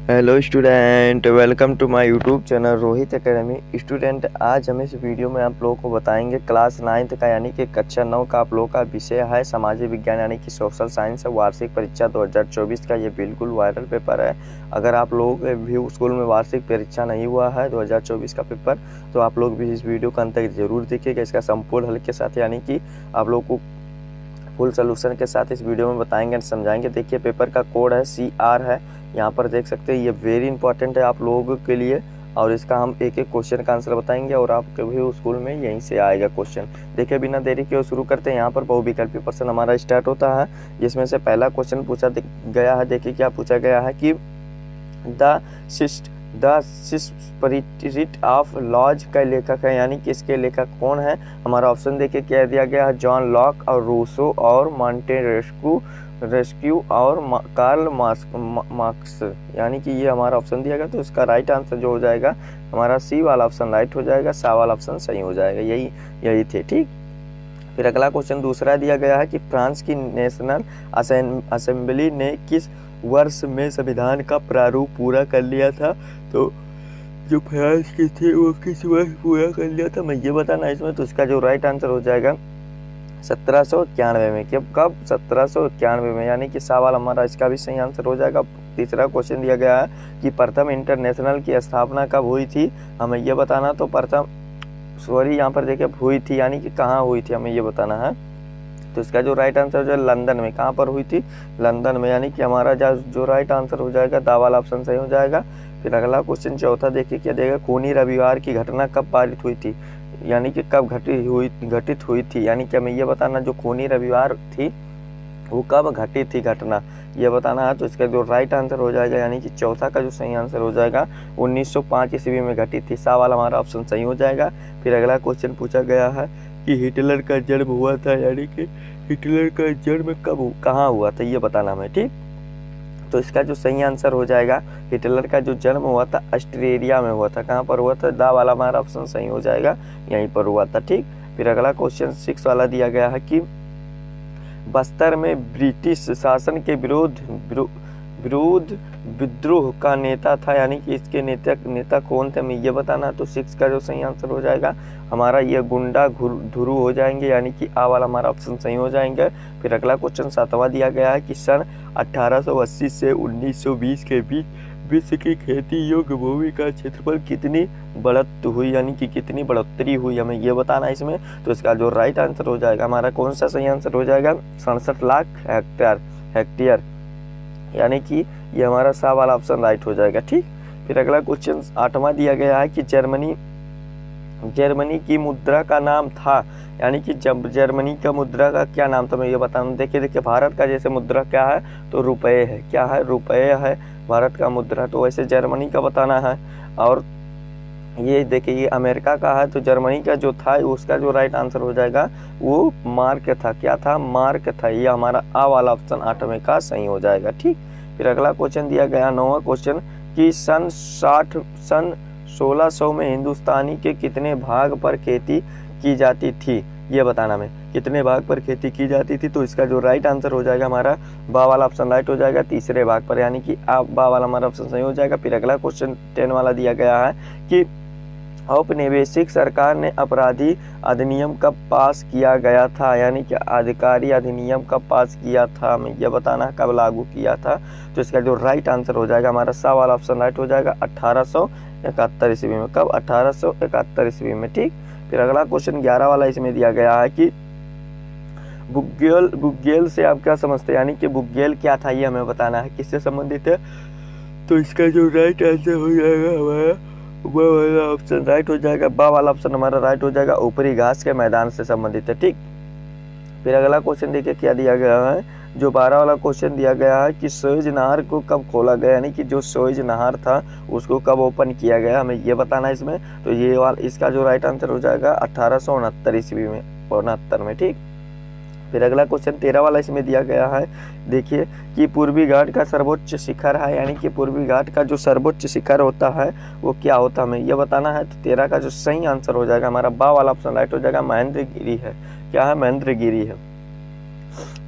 Hello student, welcome to my YouTube channel Rohit Academy. Student, आज हम इस वीडियो में आप लोगों को बताएंगे क्लास 9 का यानी कि कक्षा 9 का आप लोगों का विषय है सामाजिक विज्ञान यानी कि सोशल साइंस है। वार्षिक परीक्षा 2024 का ये बिल्कुल वायरल पेपर है। अगर आप लोगों के भी स्कूल में वार्षिक परीक्षा नहीं हुआ है 2024 का पेपर, तो आप लोग भी इस वीडियो का अंत तक जरूर देखिएगा। इसका संपूर्ण हल के साथ यानी कि आप लोग को फुल सोल्यूशन के साथ इस वीडियो में बताएंगे, समझाएंगे। देखिए, पेपर का कोड है CR है, यहाँ पर देख सकते हैं। ये वेरी इंपॉर्टेंट है आप लोगों के लिए, और इसका हम एक एक क्वेश्चन का आंसर बताएंगे और आपके भी स्कूल में यहीं से आएगा क्वेश्चन। देखिए, बिना देरी के शुरू करते हैं। यहाँ पर बहुविकल्पी प्रश्न हमारा स्टार्ट होता है, जिसमें से पहला क्वेश्चन पूछा गया है। देखिए क्या पूछा गया है कि द स्पिरिट ऑफ लॉज का लेखक है, यानी कि इसके लेखक कौन है। हमारा ऑप्शन देखिए क्या दिया गया है, जॉन लॉक और रूसो और रेस्क्यू और कार्ल मार्क्स, यानी कि ये हमारा ऑप्शन दिया गया। तो इसका राइट आंसर जो हो जाएगा हमारा सी वाला ऑप्शन राइट हो जाएगा, सा वाला ऑप्शन सही हो जाएगा। यही थे, ठीक। फिर अगला क्वेश्चन दूसरा दिया गया है कि फ्रांस की नेशनल असेंबली ने किस वर्ष में संविधान का प्रारूप पूरा कर लिया था। तो जो फ्रांस की थी वो किस वर्ष पूरा कर लिया था, मैं ये बताना इसमें। तो इसका जो राइट आंसर हो जाएगा 1791 में। कब 1791 में, यानी कि सवाल हमारा इसका भी सही आंसर हो जाएगा। तीसरा क्वेश्चन दिया गया है कि प्रथम इंटरनेशनल की स्थापना कब हुई थी, हमें ये बताना। तो यहाँ पर देखिए हुई थी, यानी कि कहाँ हुई थी, हमें ये बताना है। तो इसका जो राइट आंसर हो जाएगा लंदन में। कहाँ पर हुई थी, लंदन में, यानी कि हमारा जो राइट आंसर हो जाएगा दा वाला ऑप्शन सही हो जाएगा। फिर अगला क्वेश्चन चौथा देखिए क्या देगा, खूनी रविवार की घटना कब पारित हुई थी, यानी कि कब घटित हुई थी, यानी कि हमें ये बताना जो खूनी रविवार थी वो कब घटित थी घटना, ये बताना है। तो इसका जो राइट आंसर हो जाएगा, यानी कि चौथा का जो सही आंसर हो जाएगा 1905 ईस्वी में घटित थी। सा वाला हमारा ऑप्शन सही हो जाएगा। फिर अगला क्वेश्चन पूछा गया है कि हिटलर का जन्म हुआ था, यानी कि हिटलर का जन्म कहाँ हुआ था, ये बताना हमें, ठीक। तो इसका जो सही आंसर हो जाएगा, हिटलर का जो जन्म हुआ था ऑस्ट्रेलिया में हुआ था। कहाँ पर हुआ था, दा वाला हमारा ऑप्शन सही हो जाएगा, यहीं पर हुआ था, ठीक। फिर अगला क्वेश्चन 6 वाला दिया गया है कि बस्तर में ब्रिटिश शासन के विरोध विद्रोह का नेता था, यानी कि इसके नेता कौन थे, हमें ये बताना। तो 6 का जो सही आंसर हो जाएगा हमारा ये गुंडा धुरु हो जाएंगे, यानी कि आ वाला हमारा ऑप्शन सही हो जाएंगे। फिर अगला क्वेश्चन 7वां दिया गया है कि सन 1880 से 1920 के बीच विश्व की खेती योग्य भूमि का क्षेत्रफल कितनी बढ़त हुई, यानी कि कितनी बढ़ोतरी हुई, हमें ये बताना है इसमें। तो इसका जो राइट आंसर हो जाएगा हमारा कौन सा सही आंसर हो जाएगा, 67 लाख हेक्टेयर, यानी कि ये हमारा सा वाला ऑप्शन राइट हो जाएगा, ठीक। फिर अगला क्वेश्चन 8वां दिया गया है कि जर्मनी की मुद्रा का नाम था, यानी कि जब जर्मनी का मुद्रा का क्या नाम था, मैं ये बताना। देखिए भारत का जैसे मुद्रा क्या है, तो रुपये है, क्या है, रुपये है भारत का मुद्रा। तो वैसे जर्मनी का बताना है। और ये देखिए ये अमेरिका का है, तो जर्मनी का जो था उसका जो राइट आंसर हो जाएगा वो मार्क था। क्या था, मार्क था। ये हमारा आ वाला ऑप्शन 8वें का सही हो जाएगा, ठीक। फिर अगला क्वेश्चन दिया गया 9वां क्वेश्चन कि सन 1600 में हिंदुस्तानी के कितने भाग पर खेती की जाती थी, ये बताना में, कितने भाग पर खेती की जाती थी। तो इसका जो राइट आंसर हो जाएगा हमारा बा वाला ऑप्शन राइट हो जाएगा, तीसरे भाग पर, यानी कि बा वाला हमारा ऑप्शन सही हो जाएगा। फिर अगला क्वेश्चन 10 वाला दिया गया है कि औपनिवेशिक सरकार ने अपराधी अधिनियम कब पास किया गया था, यानी कि अधिकारी अधिनियम कब पास किया था, हमें यह बताना है कब लागू किया था। तो इसका जो राइट आंसर हो जाएगा हमारा सा वाला ऑप्शन राइट हो जाएगा 1871 ईस्वी में। कब, 1871 ईस्वी में, ठीक। फिर अगला क्वेश्चन 11 वाला इसमें दिया गया है कि बुग्गेल से आप क्या समझते हैं, यानी कि बुग्गेल क्या था, ये हमें बताना है, किससे संबंधित है। तो इसका जो राइट आंसर हो जाएगा हमारा बा वाला ऑप्शन राइट हो जाएगा, बा वाला ऑप्शन हमारा राइट हो जाएगा, ऊपरी घास के मैदान से संबंधित है, ठीक। फिर अगला क्वेश्चन देखिए क्या दिया गया है, जो 12 वाला क्वेश्चन दिया गया है कि सुएज नहर को कब खोला गया, यानी कि जो सुएज नहर था उसको कब ओपन किया गया, हमें ये बताना है इसमें। तो ये वाला इसका जो राइट आंसर हो जाएगा 1869 ईस्वी में, 69 में, ठीक। फिर अगला क्वेश्चन 13 वाला इसमें दिया गया है, देखिए कि पूर्वी घाट का सर्वोच्च शिखर है, यानी कि पूर्वी घाट का जो सर्वोच्च शिखर होता है वो क्या होता है, हमें ये बताना है। तो 13 का जो सही आंसर हो जाएगा हमारा बा वाला ऑप्शन राइट हो जाएगा, महेंद्रगिरी है। क्या है, महेंद्रगिरी है।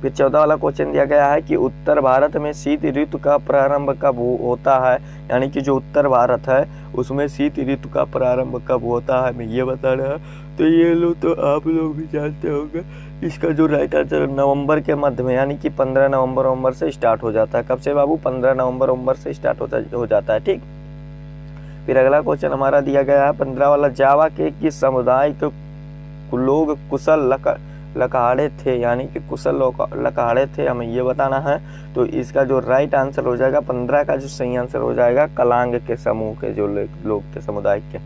फिर 14 वाला क्वेश्चन दिया गया है कि उत्तर भारत में शीत ऋतु का प्रारंभ कब होता है, यानी कि जो उत्तर भारत है उसमें शीत ऋतु का प्रारंभ कब होता है, मैं ये बता रहा। तो ये लोग तो आप लोग भी जानते होंगे। इसका जो राइट आंसर नवंबर के मध्य में, यानी कि 15 नवंबर से स्टार्ट हो जाता है। कब से बाबू? 15 नवंबर से स्टार्ट हो जाता है। ठीक, फिर अगला क्वेश्चन हमारा दिया गया है 15 वाला, जावा के किस समुदाय के लोग कुशल लकहाड़े थे, यानी कि कुशल लकहाड़े थे, हमें ये बताना है। तो इसका जो राइट आंसर हो जाएगा 15 का जो सही आंसर हो जाएगा कलांग के समूह के जो लोग थे समुदाय के।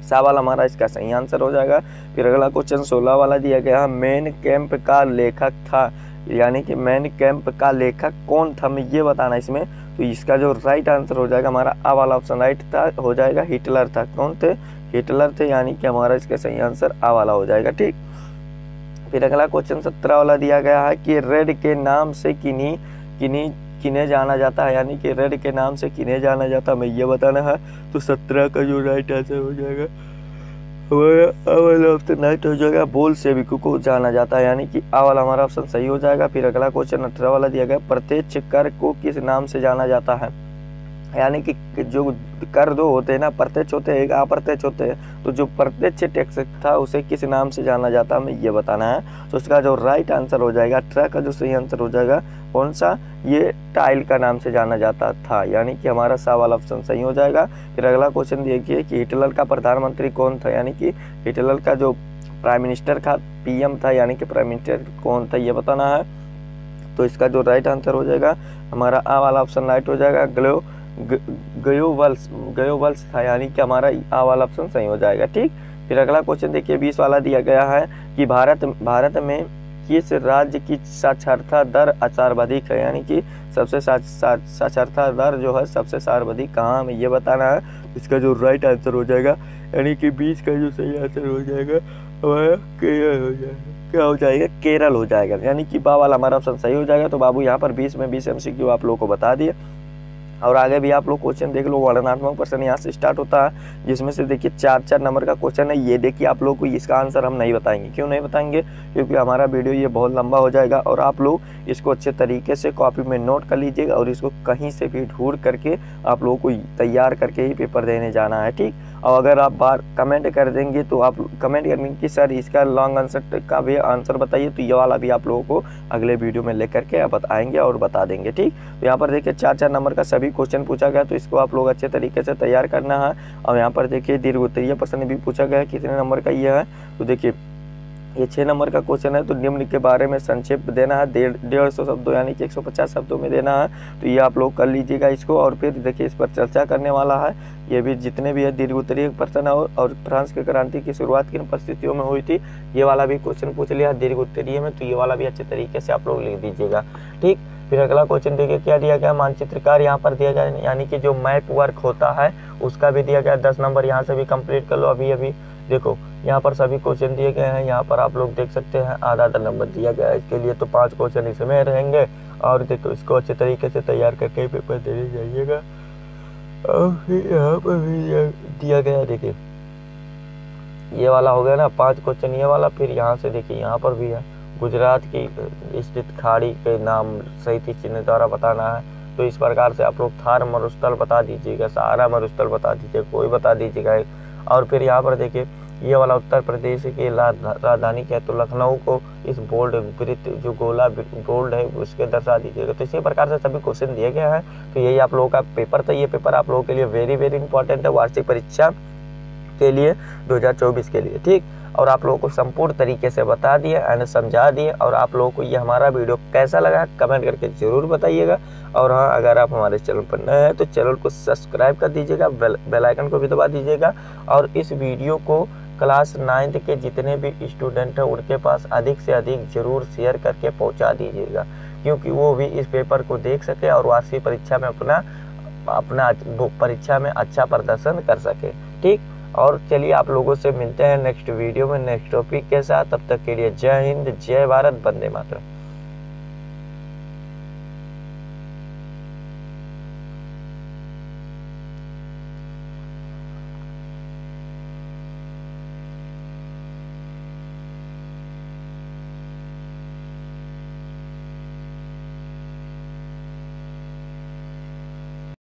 सा वाला हमारा इसका सही आंसर हो जाएगा। फिर अगला क्वेश्चन 16 वाला दिया गया है, मेन कैंप का लेखक था, यानी कि मेन कैंप का लेखक कौन था, हमें ये बताना इसमें। तो इसका जो राइट आंसर हो जाएगा हमारा आ वाला ऑप्शन राइट था, हो जाएगा हिटलर था। कौन थे? हिटलर थे, यानी कि हमारा इसका सही आंसर आ वाला हो जाएगा। ठीक, फिर अगला क्वेश्चन 17 वाला दिया गया है कि रेड के नाम से किन्हें जाना जाता है, यानी कि रेड के नाम से किन्हें जाना जाता है, हमें ये बताना है। तो 17 का जो राइट आंसर हो जाएगा हमारा ऑप्शन राइट हो जाएगा, बोल सेविकों को जाना जाता है, यानी कि आ वाला हमारा ऑप्शन सही हो जाएगा। फिर अगला क्वेश्चन 18 वाला दिया गया, प्रत्यक्ष कर को किस नाम से जाना जाता है, यानी कि जो कर दो होते हैं ना, प्रत्यक्ष होते हैं, एक अप्रत्यक्ष होते हैं। तो जो प्रत्यक्ष टैक्स था उसे किस नाम से जाना जाता है, हमें ये बताना है। तो इसका जो राइट आंसर हो जाएगा 18 का जो सही आंसर हो जाएगा कौन सा, ये टाइल का नाम से जाना जाता था, यानी कि हमारा सा वाला ऑप्शन सही हो जाएगा। फिर अगला क्वेश्चन देखिए कि हिटलर का प्रधानमंत्री कौन था, यानी कि हिटलर का जो प्राइम मिनिस्टर था, पीएम था, यानी कि प्राइम मिनिस्टर कौन था, ये बताना है। तो इसका जो राइट आंसर हो जाएगा हमारा आ वाला ऑप्शन राइट हो जाएगा, गयोवल्स था, यानी कि हमारा आ वाला ऑप्शन सही हो जाएगा। ठीक, फिर अगला क्वेश्चन देखिए 20 वाला दिया गया है कि भारत में किस राज्य की साक्षरता दर सर्वाधिक है, यानी कि सबसे साक्षरता दर जो है सबसे सर्वाधिक कहाँ, हमें ये बताना है। इसका जो राइट आंसर हो जाएगा, यानी कि 20 का जो सही आंसर हो जाएगा हमारा केरल हो जाएगा। क्या हो जाएगा? केरल हो जाएगा, यानी कि बा वाला हमारा ऑप्शन सही हो जाएगा। तो बाबू यहाँ पर 20 में 20 MCQ आप लोगों को बता दिए। और आगे भी आप लोग क्वेश्चन देख लो, वर्णनात्मक प्रश्न यहाँ से स्टार्ट होता है, जिसमें से देखिए 4 नंबर का क्वेश्चन है। ये देखिए आप लोग को इसका आंसर हम नहीं बताएंगे। क्यों नहीं बताएंगे? क्योंकि हमारा वीडियो ये बहुत लंबा हो जाएगा और आप लोग इसको अच्छे तरीके से कॉपी में नोट कर लीजिएगा और इसको कहीं से भी ढूंढ करके आप लोगों को तैयार करके ही पेपर देने जाना है। ठीक, और अगर आप बार कमेंट कर देंगे तो आप कमेंट करेंगे कि सर इसका लॉन्ग आंसर का भी आंसर बताइए, तो ये वाला भी आप लोगों को अगले वीडियो में लेकर के बताएंगे और बता देंगे। ठीक, तो यहाँ पर देखिए 4 नंबर का सभी क्वेश्चन पूछा गया, तो इसको आप लोग अच्छे तरीके से तैयार करना है। और यहाँ पर देखिए दीर्घ उत्तरीय प्रश्न भी पूछा गया, कितने नंबर का ये है, तो देखिए ये 6 नंबर का क्वेश्चन है। तो निम्न के बारे में संक्षेप देना है, 150 शब्दों यानी कि 150 शब्दों में देना है। तो ये आप लोग कर लीजिएगा इसको, और फिर देखिए इस पर चर्चा करने वाला है। ये भी जितने भी है दीर्घ उत्तरीय प्रश्न है, और फ्रांस की क्रांति की शुरुआत किन परिस्थितियों में हुई थी, ये वाला भी क्वेश्चन पूछ लिया दीर्घ उत्तरीय में। तो ये वाला भी अच्छे तरीके से आप लोग लिख दीजिएगा। ठीक, फिर अगला क्वेश्चन देखिए क्या दिया गया, मानचित्रकार यहाँ पर दिया गया, यानी कि जो मैप वर्क होता है उसका भी दिया गया 10 नंबर। यहाँ से भी कंप्लीट कर लो। अभी देखो यहाँ पर सभी क्वेश्चन दिए गए हैं, यहाँ पर आप लोग देख सकते हैं आधा नंबर दिया गया है इसके लिए। तो 5 क्वेश्चन इसमें रहेंगे, और देखो इसको अच्छे तरीके से तैयार करके पेपर देने जाइएगा। और फिर यहाँ पर भी दिया गया, देखिए ये वाला हो गया ना 5 क्वेश्चन ये वाला। फिर यहाँ से देखिए यहाँ पर भी है, गुजरात की स्थित खाड़ी के नाम सही चिन्ह द्वारा बताना है। तो इस प्रकार से आप लोग थार मरुस्थल बता दीजिएगा, सहारा मरुस्थल बता दीजिएगा, कोई बता दीजिएगा। और फिर यहाँ पर देखिए ये वाला उत्तर प्रदेश की राजधानी क्या है, तो लखनऊ को इस बोल्ड वृत्त जो गोला बोल्ड है उसके दर्शा दीजिएगा। तो इसी प्रकार से सभी क्वेश्चन दिए गए हैं। तो यही आप लोगों का पेपर था। ये पेपर आप लोगों के लिए वेरी इंपॉर्टेंट है वार्षिक परीक्षा के लिए 2024 के लिए। ठीक, और आप लोगों को संपूर्ण तरीके से बता दिए एंड समझा दिए। और आप लोगों को ये हमारा वीडियो कैसा लगा कमेंट करके जरूर बताइएगा। और हाँ, अगर आप हमारे चैनल पर नए हैं तो चैनल को सब्सक्राइब कर दीजिएगा, बेल आइकन को भी दबा दीजिएगा। और इस वीडियो को क्लास 9th के जितने भी स्टूडेंट हैं उनके पास अधिक से अधिक जरूर शेयर करके पहुंचा दीजिएगा, क्योंकि वो भी इस पेपर को देख सके और वार्षिक परीक्षा में अपना परीक्षा में अच्छा प्रदर्शन कर सके। ठीक, और चलिए आप लोगों से मिलते हैं नेक्स्ट वीडियो में नेक्स्ट टॉपिक के साथ। तब तक के लिए जय हिंद, जय भारत, वंदे मातरम।